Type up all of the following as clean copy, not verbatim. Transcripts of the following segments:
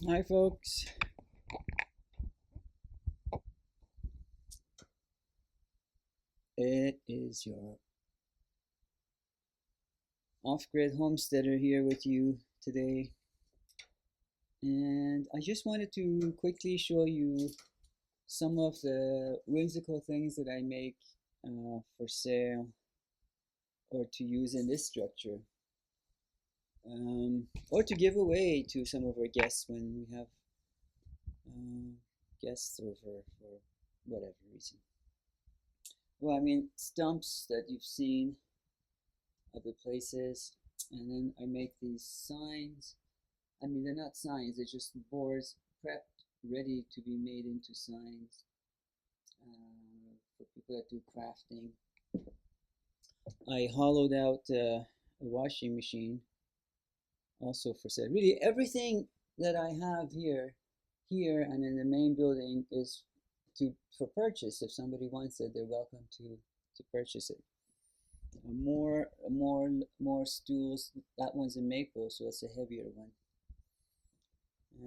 Hi, folks. It is your off-grid homesteader here with you today, and I just wanted to quickly show you some of the whimsical things that I make for sale or to use in this structure, or to give away to some of our guests when we have uh, guests over for whatever reason. Well, I mean, stumps that you've seen other places, and then I make these signs. I mean, they're not signs, they're just boards prepped, ready to be made into signs for people that do crafting. I hollowed out a washing machine also for sale. Really, everything that I have here and in the main building is for purchase. If somebody wants it, they're welcome to purchase it. More stools. That one's a maple, so it's a heavier one.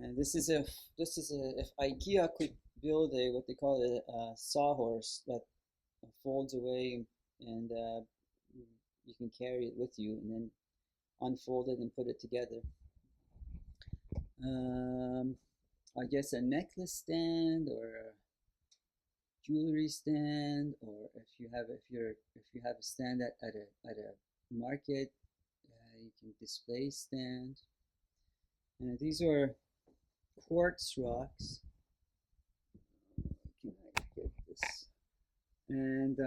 And if IKEA could build a what they call a sawhorse that folds away and you can carry it with you and then unfold it and put it together. Um, I guess a necklace stand or a jewelry stand, or if you have a stand at a market, you can display stand. And these are quartz rocks. Can I get this? And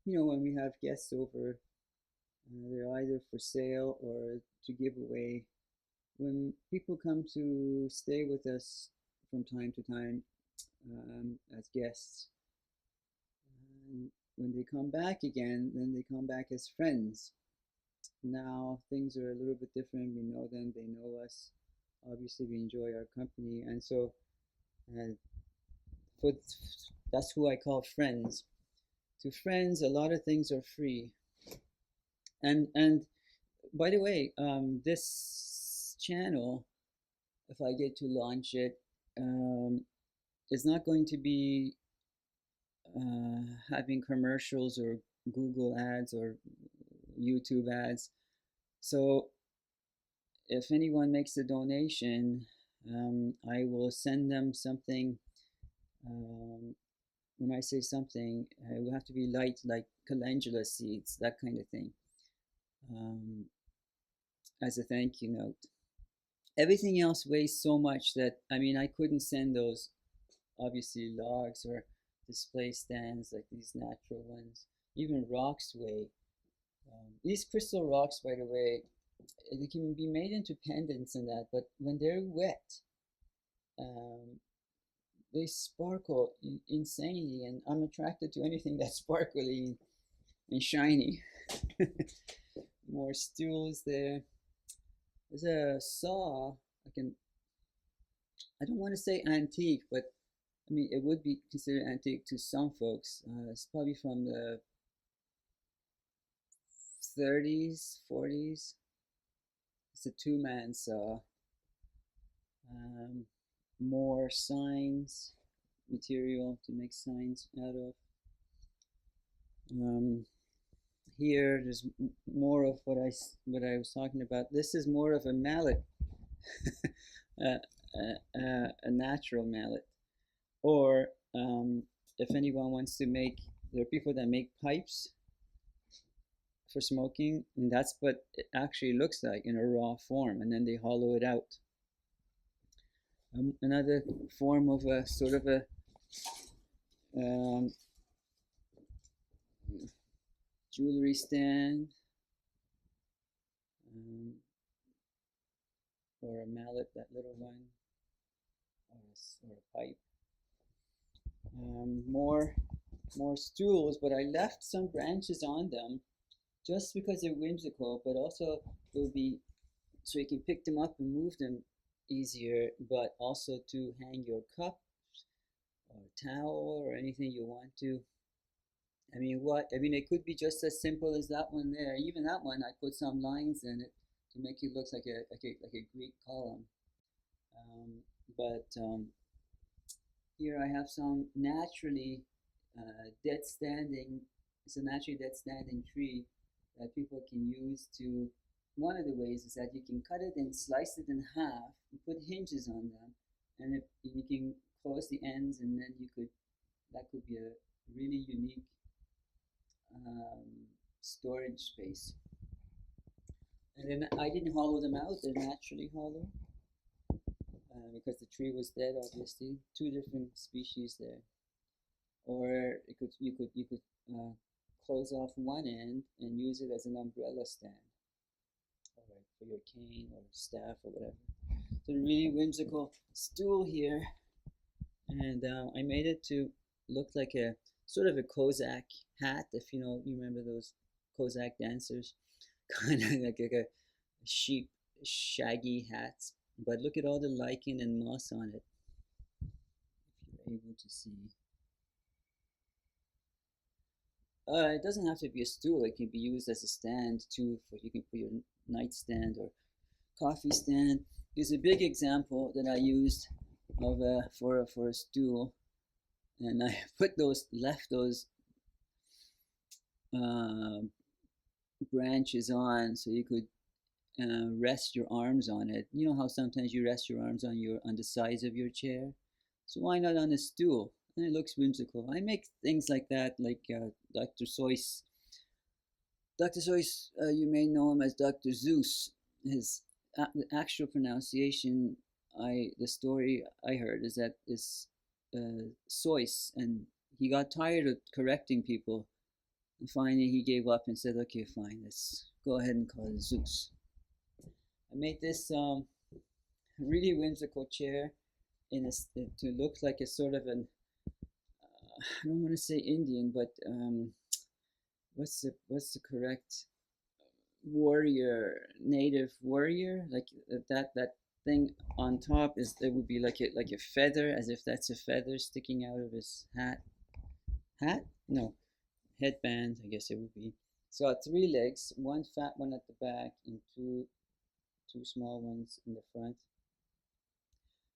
when we have guests over, they're either for sale or to give away. When people come to stay with us from time to time as guests, when they come back again, then they come back as friends. Now things are a little bit different. We know them, they know us. Obviously, we enjoy our company, and so uh, for that's who I call friends. To friends, a lot of things are free. And by the way, this channel, if I get to launch it, is not going to be having commercials or Google ads or YouTube ads. So if anyone makes a donation, I will send them something. When I say something, it will have to be light, like calendula seeds, that kind of thing, um, as a thank you note. Everything else weighs so much that, I mean, I couldn't send those, obviously, logs or display stands like these natural ones. Even rocks weigh. These crystal rocks, by the way, they can be made into pendants and that, but when they're wet, um, they sparkle insanely, and I'm attracted to anything that's sparkly and shiny. More stools there. There's a saw. I don't want to say antique, but I mean, it would be considered antique to some folks. It's probably from the 30s, 40s. It's a two-man saw. Um, More signs, material to make signs out of. Um, Here, there's more of what I was talking about. This is more of a mallet, a natural mallet. Or if anyone wants to make, there are people that make pipes for smoking, and that's what it actually looks like in a raw form, and then they hollow it out. Another form of a sort of a um, jewelry stand, um, or a mallet, that little one, or a pipe. More stools, but I left some branches on them just because they're whimsical, but also it would be so you can pick them up and move them easier, but also to hang your cup or towel or anything you want to. I mean, it could be just as simple as that one there. Even that one, I put some lines in it to make it look like a Greek column. But here I have some naturally dead standing, it's a naturally dead standing tree that people can use to, one of the ways is that you can cut it and slice it in half and put hinges on them, and you can close the ends, and then that could be a really unique storage space. And then I didn't hollow them out, they're naturally hollow. Because the tree was dead, obviously. Two different species there. Or you could close off one end and use it as an umbrella stand, or for your cane or staff or whatever. So a really whimsical stool here, and I made it to look like a sort of a Cossack hat, if you remember those Cossack dancers, kind of like a sheep shaggy hats. But look at all the lichen and moss on it, if you're able to see. It doesn't have to be a stool. It can be used as a stand too. You can put your nightstand or coffee stand. There's a big example that I used of for a stool, and I left those branches on so you could rest your arms on it. You know how sometimes you rest your arms on the sides of your chair? So why not on a stool? And it looks whimsical. I make things like that, like Dr. Seuss. Dr. Seuss, you may know him as Dr. Zeus. His the actual pronunciation, the story I heard is that it's Seuss, and he got tired of correcting people. And finally, he gave up and said, "Okay, fine, let's go ahead and call it Zeus." I made this really whimsical chair to look like a sort of an I don't want to say Indian, but what's the correct native warrior? Like that thing on top it would be like a feather, as if that's a feather sticking out of his hat. Hat? No, headband. I guess it would be. It's got three legs, one fat one at the back, and two small ones in the front.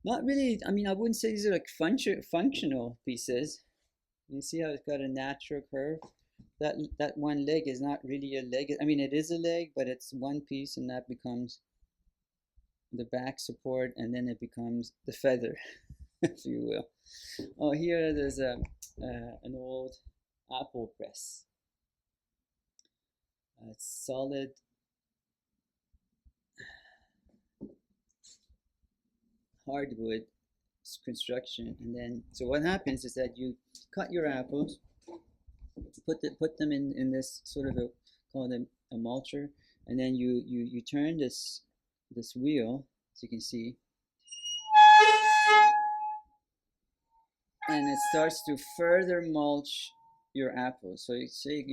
Not really. I mean, I wouldn't say these are like functional pieces. You see how it's got a natural curve? That one leg is not really a leg. I mean, it is a leg, but it's one piece, and that becomes the back support, and then it becomes the feather, if you will. Oh, here there's an old apple press. It's solid hardwood construction, and then so what happens is that you cut your apples, put them in this sort of called a mulcher, and then you turn this wheel, as you can see, and it starts to further mulch your apples. So you say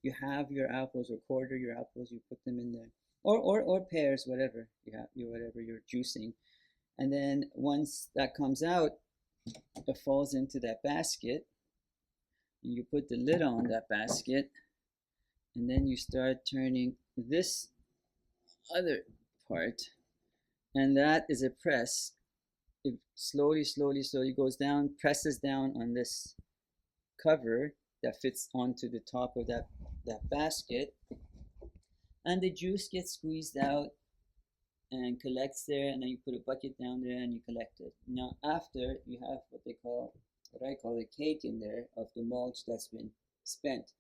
you have your apples, or quarter your apples, you put them in there, or pears, whatever whatever you're juicing, and then once that comes out, it falls into that basket. You put the lid on that basket, and then you start turning this other part, and that is a press. It slowly goes down, presses down on this cover that fits onto the top of that basket, and the juice gets squeezed out and collects there, and then you put a bucket down there and you collect it. Now after, you have what I call a cake in there of the mulch that's been spent.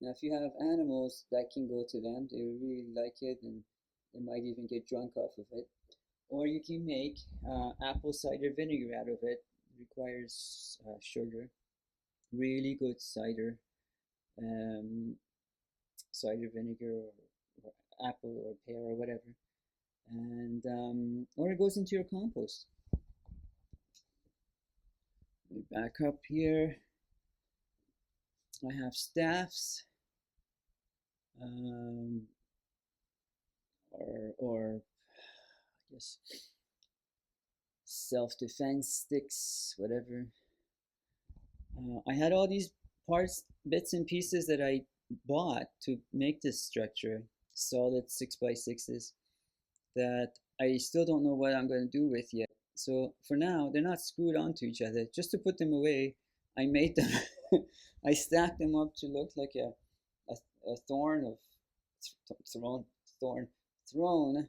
Now if you have animals, that can go to them. They really like it, and they might even get drunk off of it. Or you can make apple cider vinegar out of it. It requires sugar. Really good cider vinegar, or apple or pear or whatever. And or it goes into your compost. Let me back up here. I have staffs, or I guess self-defense sticks, whatever. I had all these bits and pieces that I bought to make this structure, solid 6x6s, that I still don't know what I'm going to do with yet. So for now, they're not screwed onto each other. Just to put them away, I made them. I stacked them up to look like a thorn of thrown throne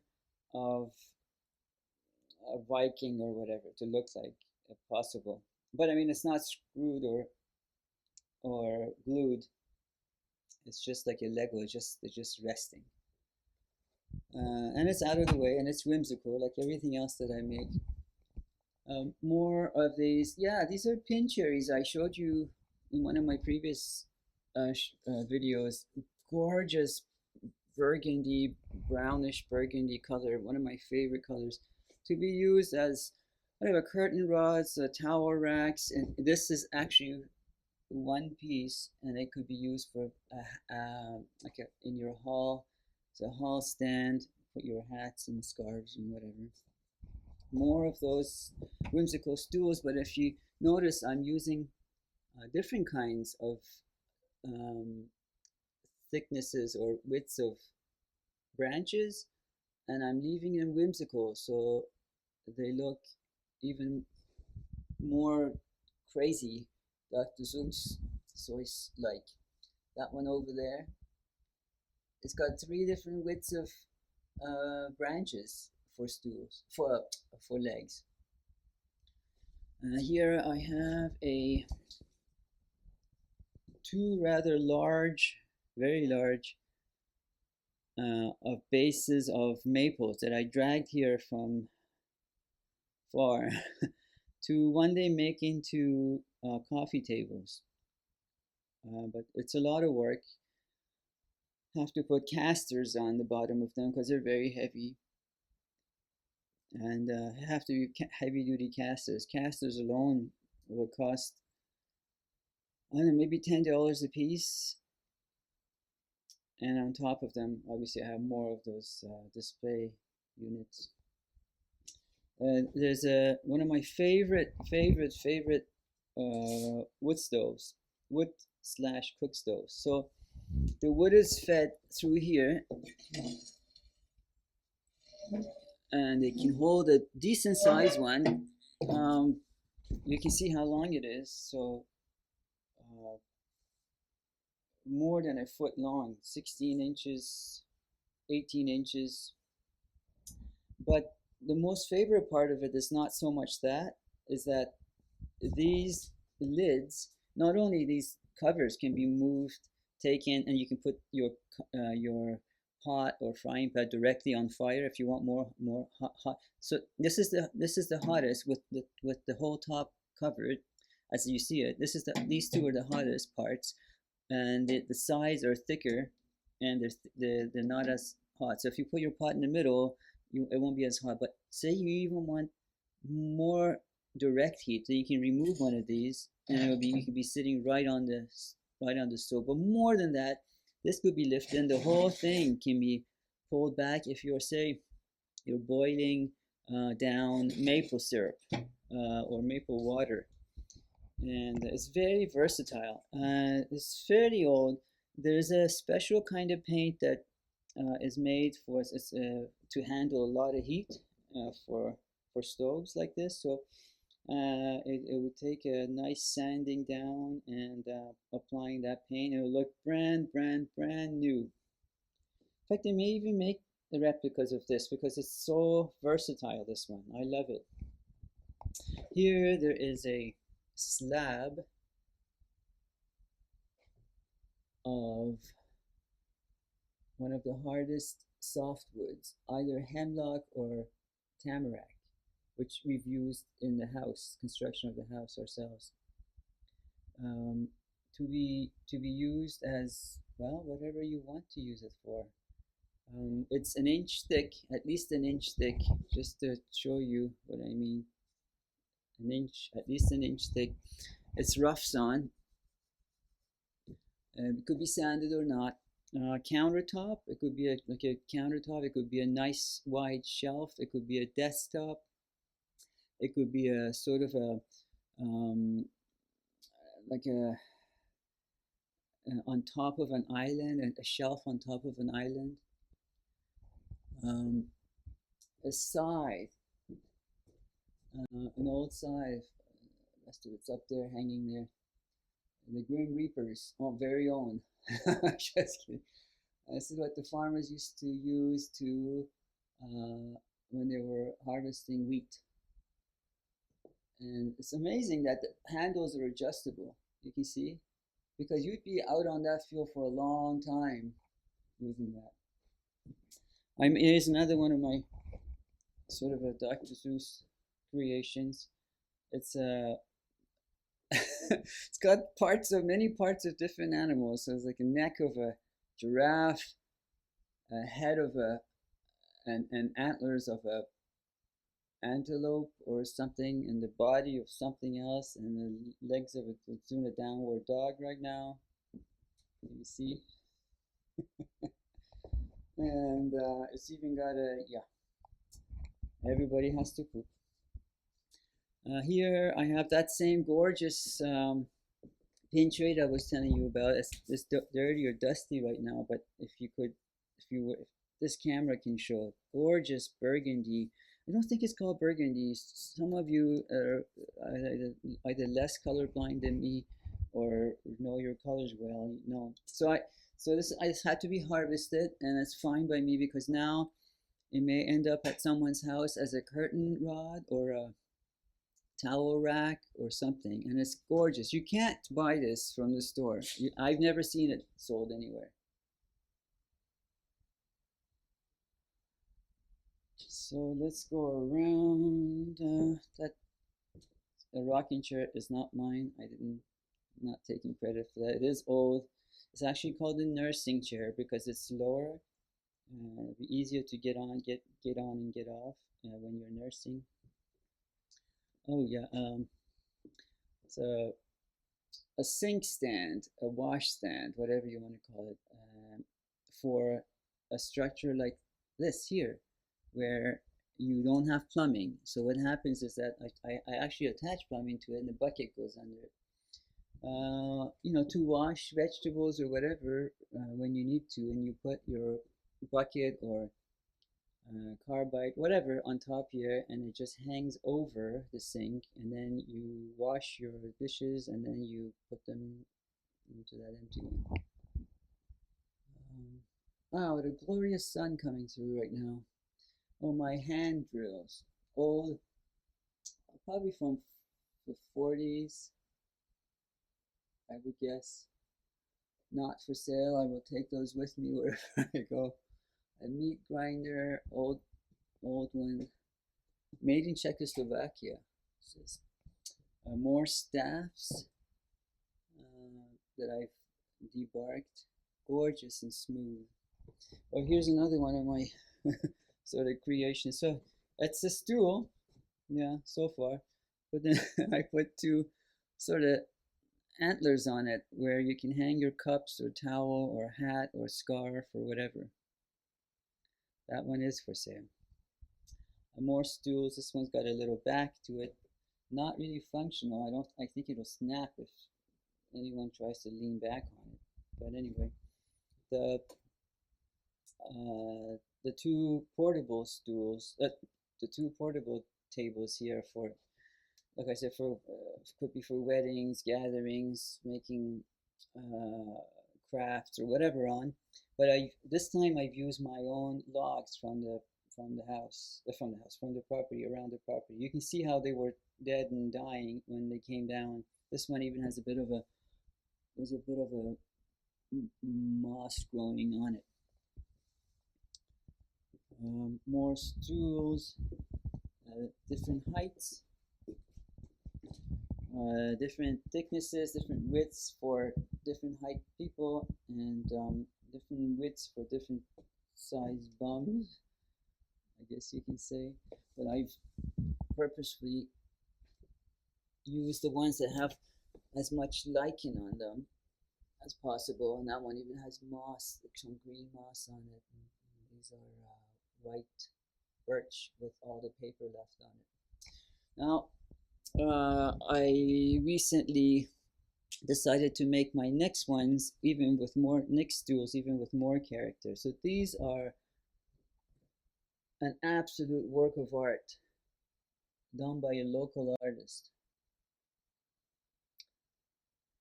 of a Viking or whatever to look like if possible. But I mean, it's not screwed or glued. It's just like a Lego. It's just resting, and it's out of the way and it's whimsical, like everything else that I make. More of these. Yeah, these are pin cherries. I showed you in one of my previous videos. Gorgeous burgundy, brownish burgundy color. One of my favorite colors to be used as whatever curtain rods, towel racks, and this is actually one piece, and it could be used for in your hall. It's a hall stand. Put your hats and scarves and whatever. More of those whimsical stools, but if you notice, I'm using different kinds of um, thicknesses or widths of branches, and I'm leaving them whimsical so they look even more crazy. Dr. Seuss like that one over there. It's got 3 different widths of branches for stools, for legs. Here I have 2 rather large, very large of bases of maples that I dragged here from far to one day make into coffee tables. But it's a lot of work. Have to put casters on the bottom of them because they're very heavy, and have to be heavy duty casters. Casters alone will cost, I don't know, maybe $10 a piece. And on top of them, obviously, I have more of those display units. There's one of my favorite wood stoves, wood/cook stoves. So the wood is fed through here, and it can hold a decent sized one. You can see how long it is. So more than a foot long, 16 inches, 18 inches. But the most favorite part of it is not so much that, is that these lids, not only these covers can be moved, taken, and you can put your pot or frying pan directly on fire if you want more hot. So this is the hottest with the whole top covered, as you see it. These 2 are the hottest parts, and the sides are thicker, and they're not as hot. So if you put your pot in the middle, it won't be as hot. But say you even want more direct heat, so you can remove one of these, and you can be sitting right on the stove. But more than that, this could be lifted, and the whole thing can be pulled back if you're boiling down maple syrup or maple water. And it's very versatile. It's fairly old. There's a special kind of paint that is made for to handle a lot of heat for stoves like this. So it would take a nice sanding down and applying that paint. It will look brand new. In fact, they may even make the replicas of this because it's so versatile, this one. I love it. Here there is a slab of one of the hardest softwoods, either hemlock or tamarack, which we've used in the house, construction of the house ourselves, to be used as, well, whatever you want to use it for. It's an inch thick, at least an inch thick, just to show you what I mean. At least an inch thick. It's rough sawn. It could be sanded or not. Countertop, it could be like a countertop. It could be a nice wide shelf. It could be a desktop. It could be a sort of a like on top of an island, a shelf on top of an island. A scythe. an old salve. It's up there, hanging there. The Grim Reapers, oh, very own. Just kidding. This is what the farmers used to use to when they were harvesting wheat. And it's amazing that the handles are adjustable. You can see, because you'd be out on that field for a long time using that. Here's another one of my sort of a Dr. Seuss creations. It's it's got many parts of different animals. So it's like a neck of a giraffe, a head of and antlers of a antelope or something, and the body of something else, and the legs of it's doing a downward dog right now. You see, and it's even got everybody has to poop. Here I have that same gorgeous pin trade I was telling you about. It's dirty or dusty right now, but if this camera can show it, gorgeous burgundy. I don't think it's called burgundy. Some of you are either less colorblind than me, or know your colors well. No, so this had to be harvested, and it's fine by me because now it may end up at someone's house as a curtain rod or a towel rack or something, and it's gorgeous. You can't buy this from the store. I've never seen it sold anywhere. So let's go around. That the rocking chair is not mine. Not taking credit for that. It is old. It's actually called the nursing chair because it's lower. It'll be easier to get on and get off when you're nursing. Oh yeah, so a sink stand, a wash stand, whatever you want to call it, for a structure like this here, where you don't have plumbing. So what happens is that I actually attach plumbing to it, and the bucket goes under it. To wash vegetables or whatever when you need to, and you put your bucket or carbide, whatever, on top here, and it just hangs over the sink, and then you wash your dishes, and then you put them into that empty one. Wow, what a glorious sun coming through right now. Oh, my hand drills, old, probably from the 40s, I would guess. Not for sale. I will take those with me wherever I go. A meat grinder, old one, made in Czechoslovakia. More staffs that I've debarked, gorgeous and smooth. Oh, here's another one of my sort of creations. So it's a stool, yeah, so far, but then I put two sort of antlers on it where you can hang your cups or towel or hat or scarf or whatever. That one is for sale. More stools. This one's got a little back to it. Not really functional. I think it'll snap if anyone tries to lean back on it. But anyway, the two portable stools, the two portable tables here for, like I said, for could be for weddings, gatherings, making crafts or whatever on. But this time I've used my own logs from the property, around the property. You can see how they were dead and dying when they came down. This one even has a bit of a moss growing on it. More stools, different heights, different thicknesses, different widths for different height people, and different widths for different size bums, I guess you can say. But I've purposefully used the ones that have as much lichen on them as possible, and that one even has moss, like some green moss on it. And these are white birch with all the paper left on it. Now, I recently decided to make my next ones even with more stools, even with more character. So these are an absolute work of art. done by a local artist,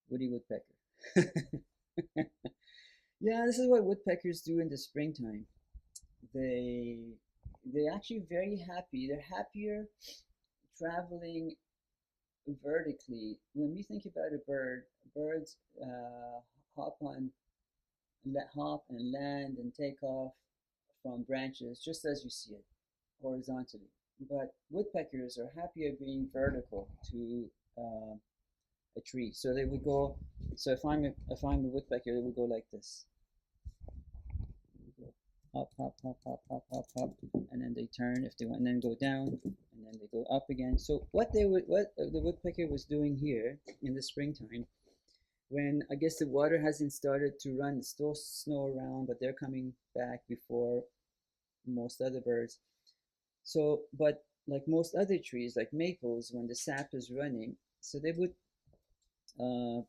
Woody Woodpecker. Yeah, this is what woodpeckers do in the springtime. They they're actually very happy. They're happier traveling vertically. When we think about a bird, birds hop on hop and land and take off from branches just as you see it, horizontally. But woodpeckers are happier being vertical to a tree. So they would go. So if I'm a woodpecker, they would go like this. Hop, hop, hop, hop, hop, hop, hop, and then they turn if they want, and then go down, and then they go up again. So what the woodpecker was doing here in the springtime, when I guess the water hasn't started to run, it's still snow around, but they're coming back before most other birds. So, but like most other trees, like maples, when the sap is running, so they would uh,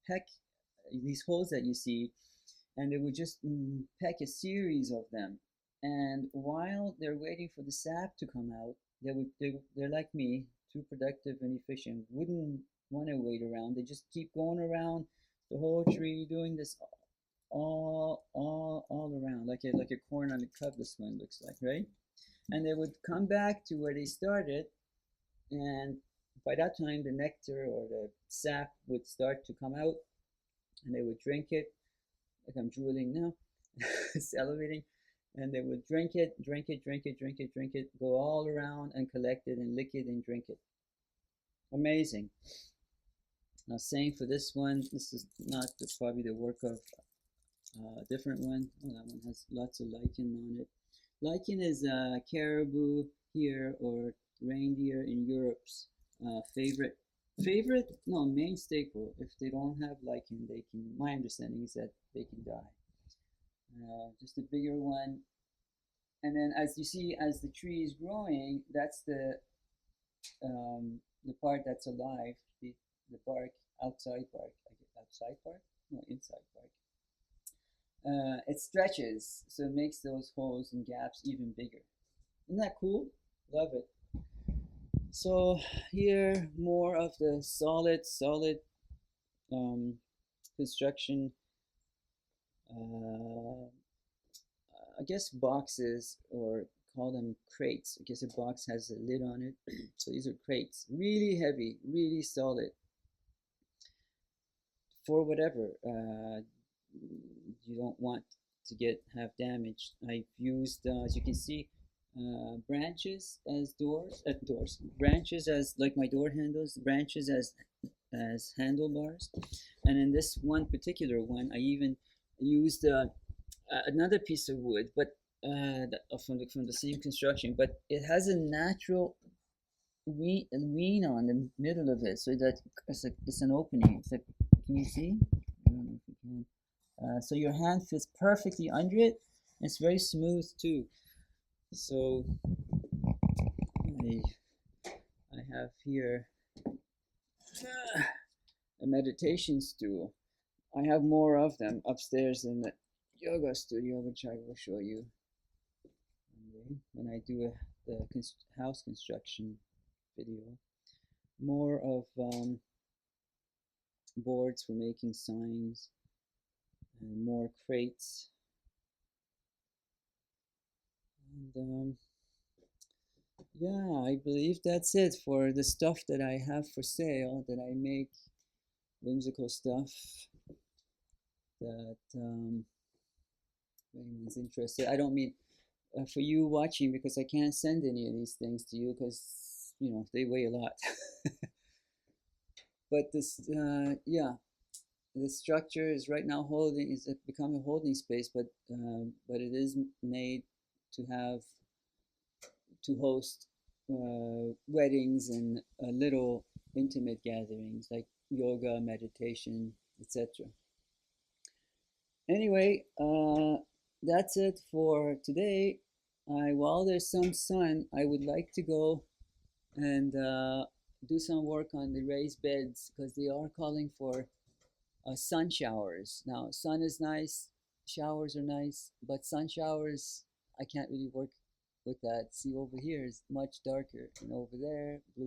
peck these holes that you see, and they would just peck a series of them. And while they're waiting for the sap to come out, they're like me, too productive and efficient, wouldn't want to wait around. They just keep going around the whole tree doing this all around, like a corn on the cob. This one looks like, right? And they would come back to where they started, and by that time the nectar or the sap would start to come out, and they would drink it. Like I'm drooling now, salivating, and they would drink it, drink it, drink it, drink it, drink it, go all around and collect it and lick it and drink it. Amazing. Now, same for this one. This is not probably the work of a different one. Oh, that one has lots of lichen on it. Lichen is caribou here, or reindeer in Europe's favorite, no, main staple. If they don't have lichen, they can, my understanding is that they can die. Just a bigger one. And then as you see, as the tree is growing, that's the part that's alive, the bark, outside bark, I guess, outside bark? No, inside bark. It stretches, so it makes those holes and gaps even bigger. Isn't that cool? Love it. So here, more of the solid um, construction. Uh, I guess boxes, or call them crates. I guess a box has a lid on it. So these are crates, really heavy, really solid for whatever you don't want to have damaged. I've used, as you can see, branches as branches as like my door handles, branches as handlebars, and in this one particular one, I even used another piece of wood, but from the same construction, but it has a natural wean on the middle of it, so that it's an opening. It's like, can you see? I don't know if you can. So your hand fits perfectly under it. It's very smooth too. So I, I have here a meditation stool. I have more of them upstairs in the yoga studio, which I will show you when I do the house construction video. More of boards for making signs, and more crates. And yeah, I believe that's it for the stuff that I have for sale, that I make whimsical stuff that if anyone's interested. I don't mean for you watching, because I can't send any of these things to you because they weigh a lot. But this, yeah, the structure is right now is become a holding space, but it is made to host weddings and little intimate gatherings like yoga, meditation, etc. Anyway, that's it for today. While there's some sun, I would like to go and do some work on the raised beds, because they are calling for sun showers. Now, sun is nice, showers are nice, but sun showers, I can't really work But that, see over here is much darker, and over there blue